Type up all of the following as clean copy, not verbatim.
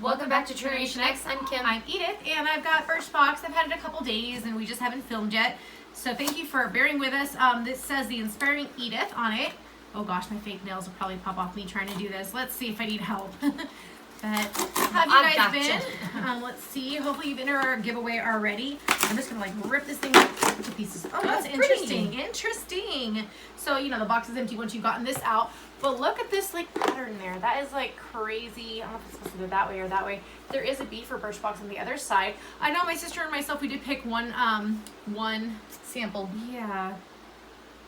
Welcome back to Generation X. I'm Kim. I'm Edith, and I've got Birchbox. I've had it a couple days, and we just haven't filmed yet. So thank you for bearing with us. This says the Inspiring Edith on it. Oh gosh, my fake nails will probably pop off me trying to do this. Let's see if I need help. But how have you guys been? Let's see. Hopefully you've entered our giveaway already. I'm just gonna like rip this thing to pieces. Oh, that's interesting. Interesting. So you know the box is empty once you've gotten this out. But look at this like pattern there. That is like crazy. I don't know if it's supposed to go that way or that way. There is a B for Birchbox on the other side. I know my sister and myself, we did pick one Sample. Yeah.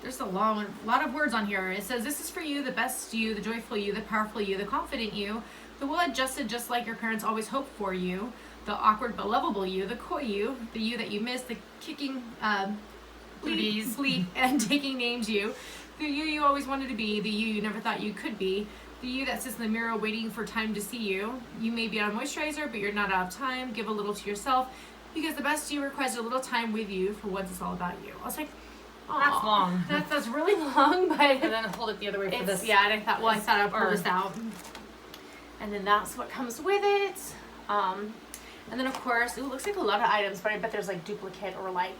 There's a lot of words on here. It says, this is for you, the best you, the joyful you, the powerful you, the confident you, the well-adjusted just like your parents always hoped for you, the awkward but lovable you, the coy you, the you that you miss, the kicking, bleep, and taking names you, the you always wanted to be, the you never thought you could be, the you that sits in the mirror waiting for time to see you. You may be on moisturizer, but you're not out of time. Give a little to yourself, because the best you requires a little time with you for once it's all about you. I was like, oh, that's long. That's really long, but and then hold it the other way for this. Yeah, and I thought, well, I thought I'd pull this out. And then that's what comes with it. And then of course, it looks like a lot of items, but I bet there's like duplicate or like,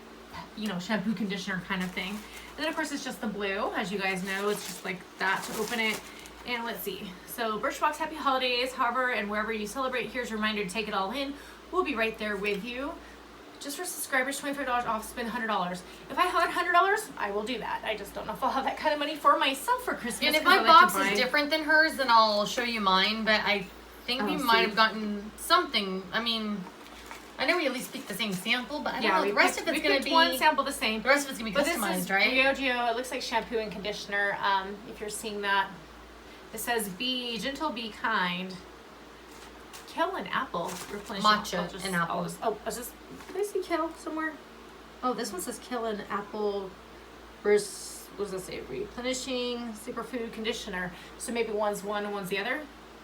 you know, shampoo, conditioner kind of thing. And then of course it's just the blue, as you guys know, it's just like that to open it. And let's see. So Birchbox, happy holidays, however and wherever you celebrate. Here's a reminder to take it all in. We'll be right there with you. Just for subscribers, $25 off, spend $100. If I had $100, I will do that. I just don't know if I'll have that kind of money for myself for Christmas. And if my box is different than hers, then I'll show you mine. But I think we might have gotten something. I mean, I know we at least picked the same sample, but I don't know. The rest of it's going to be one sample the same. The rest of it's going to be customized, right? Gio. It looks like shampoo and conditioner. If you're seeing that, it says be gentle, be kind. Kale and apple. Matcha and apple. Oh, is this? Did I see kale somewhere? Oh, this one says kale and apple. What does it say? Replenishing superfood conditioner. So maybe one's one and one's the other.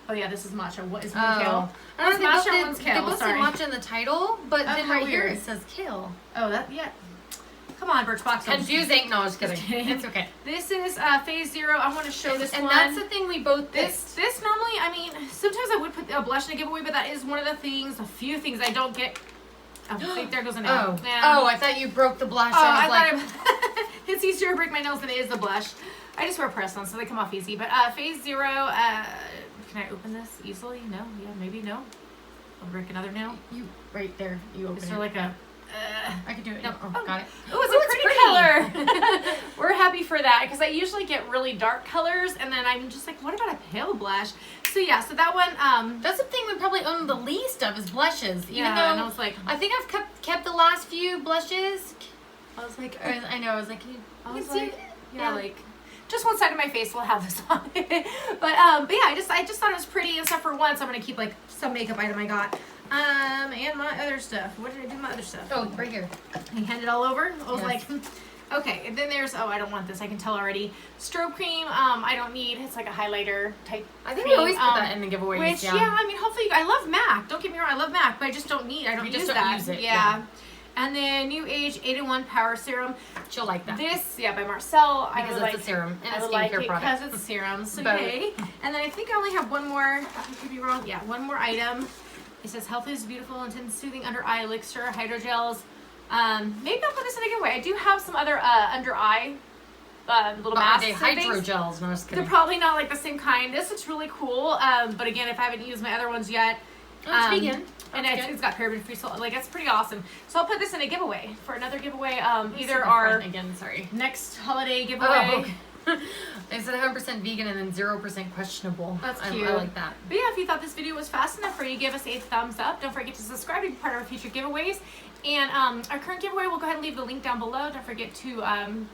Oh yeah, this is matcha. What is one kale? I don't know. Matcha and one's kale. They both say matcha in the title, but then right here it says kale. Oh, that yeah. Come on, Birchbox. Confusing. No, I was kidding. It's okay. This is phase 0. I want to show this one. And that's the thing we both picked. This normally, I mean, sometimes I would put a blush in a giveaway, but that is one of the things, a few things I don't get. I think there goes an L. Oh, I thought you broke the blush. Oh, I thought it's easier to break my nails than it is the blush. I just wear press-ons, so they come off easy. But phase 0, can I open this easily? No? Yeah, maybe no. I'll break another nail. You, right there. You open it. Is there like a... I can do it. No, got it. Oh, it's a pretty color. We're happy for that because I usually get really dark colors, and then I'm just like, what about a pale blush? So yeah, so that one. That's the thing we probably own the least of is blushes. Even though and I was like, I think I've kept the last few blushes. I was like, I know. I was like, like. Just one side of my face will have this on it. But yeah, I just thought it was pretty and stuff for once. I'm gonna keep like some makeup item I got. And my other stuff. What did I do with my other stuff? Oh, right here. I hand it all over. I was like, okay. And then there's, I don't want this. I can tell already. Strobe cream. I don't need. It's like a highlighter type. I think we always put that in the giveaways. Which, I mean, hopefully, I love MAC. Don't get me wrong. I love MAC, but I just don't use that. Use it. Yeah. And then New Age 8-in-1 Power Serum. She'll like that. This, by Marcel. Because it's a serum and a skincare product. Because it's serum. So yay. And then I think I only have one more. I could be wrong. Yeah, one more item. It says health is beautiful, intense soothing under eye elixir, hydrogels. Maybe I'll put this in a giveaway. I do have some other under eye little masks. Hydrogels. No, just kidding. They're probably not like the same kind. This looks really cool. But again, if I haven't used my other ones yet. It's vegan. And it's got paraben-free salt. Like, it's pretty awesome. So I'll put this in a giveaway for another giveaway. Either our next holiday giveaway. They said 100% vegan and then 0% questionable. That's cute. I like that. But yeah, if you thought this video was fast enough for you, give us a thumbs up. Don't forget to subscribe to be part of our future giveaways. And our current giveaway, we'll go ahead and leave the link down below. Don't forget to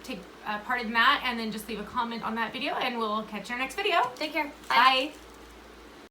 take part in that and then just leave a comment on that video. And we'll catch you in our next video. Take care. Bye.